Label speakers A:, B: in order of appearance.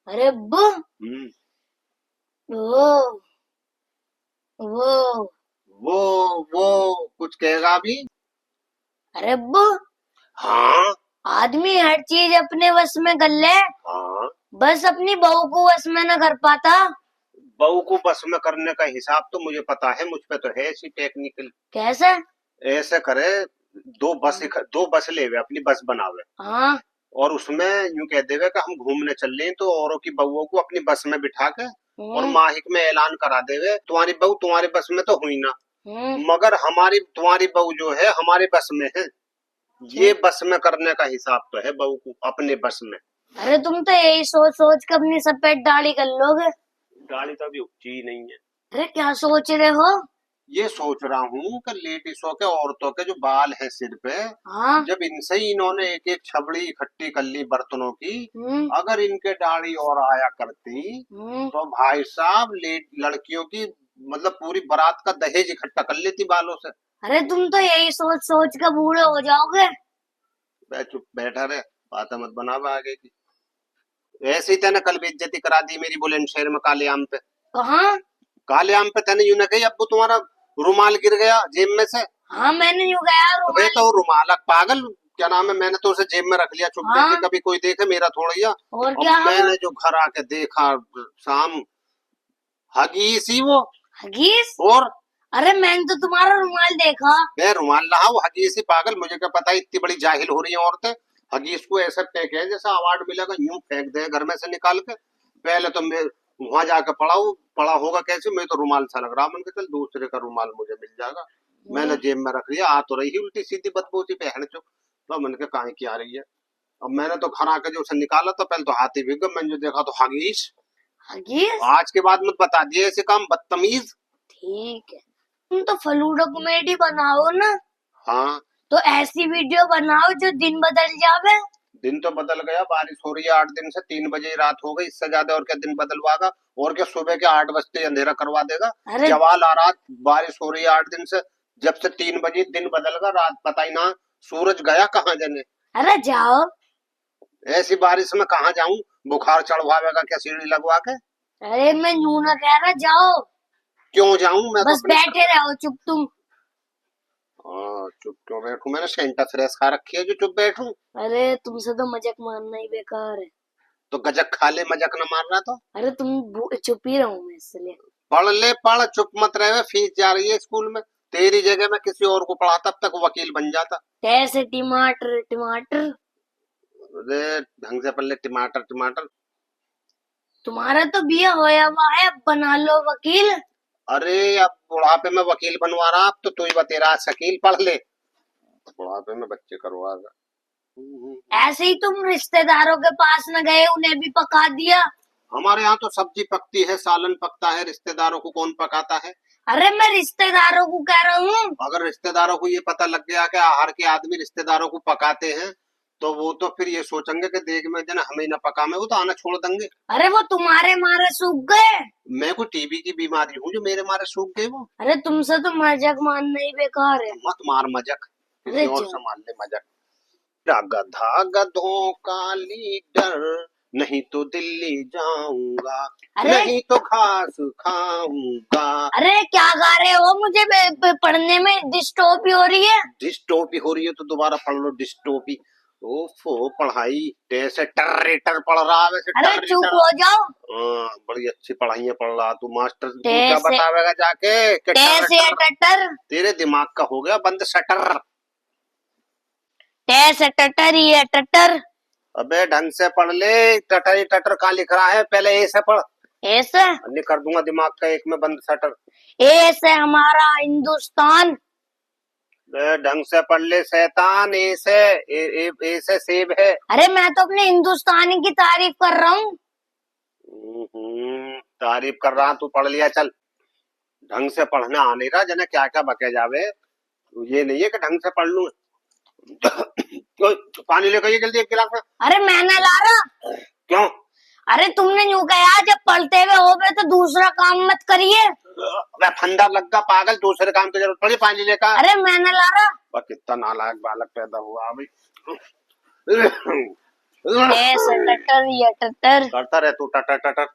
A: अरे अब्बू, वो वो
B: वो कुछ कहेगा अभी।
A: अरे अब्बू,
B: हाँ
A: आदमी हर चीज अपने वश में कर ले,
B: हाँ,
A: बस अपनी बहू को वश में न कर पाता।
B: बहू को बस में करने का हिसाब तो मुझे पता है, मुझ पे तो है ऐसी टेक्निकल।
A: कैसे?
B: ऐसे करे, दो बस ले वे, अपनी बस बनावे
A: हाँ
B: और उसमें यूं कह देवे कि हम घूमने चल रहे हैं, तो औरों की बहुओं को अपनी बस में बिठा के और माहिक में ऐलान करा देवे, तुम्हारी बहू तुम्हारी बस में तो हुई ना, मगर हमारी तुम्हारी बहू जो है हमारे बस में है। ये बस में करने का हिसाब तो है बहू को अपने बस में।
A: अरे तुम तो यही सोच सोच के अपनी सफेद दाढ़ी कर लोगे।
B: गाड़ी तो अभी उगती ही नहीं है।
A: अरे क्या सोच रहे हो?
B: ये सोच रहा हूँ कि लेडीजों के, औरतों के जो बाल है सिर पे,
A: हाँ
B: जब इनसे ही इन्होंने एक एक छबड़ी इकट्ठी कर ली बर्तनों की, अगर इनके दाढ़ी और आया करती तो भाई साहब लड़कियों की मतलब पूरी बारात का दहेज इकट्ठा कर लेती बालों से।
A: अरे तुम तो यही सोच सोच के बूढ़े हो जाओगे।
B: चुप बैठा रहे, बात मत बनावा आगे की। ऐसे ही तेने कल बेइज्जती करा दी मेरी बुलंदशहर में काले आम पे।
A: कहाँ?
B: काले आम पे तेने यूं न कही अब्बू तुम्हारा रुमाल गिर गया जेब में से।
A: हाँ मैंने यूं गया
B: अबे
A: रुमाल।
B: तो रुमाल पागल, क्या नाम है, मैंने तो उसे जेब में रख लिया चुप
A: हाँ?
B: के, कभी कोई देखे मेरा थोड़ा ही।
A: और
B: अब
A: क्या
B: मैंने जो घर आके देखा शाम, हगीसी वो।
A: हगीस?
B: और
A: अरे मैंने तो तुम्हारा रुमाल देखा।
B: मैं रुमाल रहा वो हगीसी पागल, मुझे क्या पता इतनी बड़ी जाहिल हो रही है औरतें। हगीस को ऐसा फेंके है जैसा अवार्ड मिलेगा, यूं फेंक दे घर में से निकाल के। पहले तो मैं वहां जाकर पड़ा होगा कैसे, मैं तो रुमाल सा लग रहा, मैंने कहा चल दूसरे का रुमाल मुझे मिल जाएगा। मैंने जेब में रख लिया, आ तो रही है उल्टी सीधी बदबू सी बहन चो, तो मैंने कहा काहे की आ रही है। अब मैंने तो घर आकर जो उसे निकाला तो पहले तो हाथी भीग गया, मैंने जो देखा तो हगीस।
A: हगीस?
B: आज के बाद मत बता दिए ऐसे काम, बदतमीज।
A: ठीक है, तुम तो फलूडा कॉमेडी बनाओ ना।
B: हाँ
A: तो ऐसी वीडियो बनाओ जो दिन बदल जावे।
B: दिन तो बदल गया, बारिश हो रही है 8 दिन से, 3 बजे रात हो गई, इससे ज्यादा और क्या दिन बदलवागा। और क्या सुबह के 8 बजते अंधेरा करवा देगा।
A: अरे
B: जवाल आ रहा, बारिश हो रही है 8 दिन से, जब से 3 बजे दिन बदल गया, रात पता ही ना सूरज गया कहाँ जाने।
A: अरे जाओ।
B: ऐसी बारिश में कहाँ जाऊं, बुखार चढ़वावेगा क्या सीढ़ी लगवा के।
A: अरे मैं यूं ना कह रहा, जाओ।
B: क्यों जाऊं, मैं
A: बस
B: तो
A: बैठे रहो चुप तुम।
B: चुप क्यों बैठूं, मैंने सेंटा फ्रेश खा रखी है जो चुप बैठूं।
A: अरे तुमसे तो मजाक मारना ही बेकार है।
B: तो गजक खा ले, मजाक न मारना तो।
A: अरे तुम चुप ही रहो मैं इसलिए।
B: पढ़ ले पढ़, चुप मत रहे, फीस जा रही है स्कूल में, तेरी जगह मैं किसी और को पढ़ाता, अब तक वकील बन जाता।
A: कैसे टमाटर टमाटर?
B: अरे ढंग से पढ़ ले, टमाटर टमाटर।
A: तुम्हारा तो बिया होया हुआ है, अब बना लो वकील।
B: अरे अब बुढ़ापे में वकील बनवा रहा, अब तो तू ही बतेरा शकील, पढ़ ले, बुढ़ापे में बच्चे करवाएगा।
A: ऐसे ही तुम रिश्तेदारों के पास न गए, उन्हें भी पका दिया।
B: हमारे यहाँ तो सब्जी पकती है, सालन पकता है, रिश्तेदारों को कौन पकाता है।
A: अरे मैं रिश्तेदारों को कह रहा हूँ।
B: अगर रिश्तेदारों को ये पता लग गया कि आहार के आदमी रिश्तेदारों को पकाते हैं, तो वो तो फिर ये सोचेंगे कि देख में जना हमें ना पका, में वो तो आना छोड़ देंगे।
A: अरे वो तुम्हारे मारे सूख गए।
B: मैं कोई टीबी की बीमारी हूँ जो मेरे मारे सूख गए वो।
A: अरे तुमसे तो मजाक मारना ही बेकार है।
B: मत मार मजाक, किसी और से मान ले मजाक। गधा गधों का लीडर, नहीं तो दिल्ली जाऊंगा, नहीं तो घास खाऊंगा।
A: अरे क्या गा रहे हो, मुझे पढ़ने में डिस्टर्ब हो रही है।
B: डिस्टोपी हो रही है तो दोबारा पढ़ लो डिस्टोपी। ओफो पढ़ाई कैसे टर्रेटर पढ़ रहा है वैसे।
A: अरे चुप हो जाओ।
B: बड़ी अच्छी पढ़ाइयाँ पढ़ रहा तू, मास्टर तू क्या बतावेगा जाके।
A: टटर
B: तेरे दिमाग का हो गया बंद शटर।
A: टटर ही है टटर।
B: अबे ढंग से पढ़ ले, टटर ही टटर कहाँ लिख रहा है, पहले ए से पढ़।
A: ए से?
B: अन्य कर दूंगा दिमाग का एक में बंद शटर।
A: ए से हमारा हिंदुस्तान।
B: ढंग से पढ़ ले शैतान, ए से ए से सेब है।
A: अरे मैं तो अपने हिंदुस्तानी की तारीफ कर रहा हूँ।
B: तारीफ कर रहा तू, पढ़ लिया चल। ढंग से पढ़ना आ नहीं रहा, जना क्या क्या बके जावे, ये नहीं है कि ढंग से पढ़ लूं। पानी लेकर ये जल्दी एक गिलास में।
A: अरे मैंने ला रहा।
B: क्यों?
A: अरे तुमने यूं कहा जब पढ़ते हुए हो गए तो दूसरा काम मत करिए।
B: फंदा लग गया पागल, दूसरे काम की जरूरत पड़ी, पानी लेकर।
A: अरे मैंने ला रहा।
B: कितना नालायक बालक पैदा हुआ अभी।
A: ऐसे टटर या टटर।
B: करता रहे तू टटर टटर।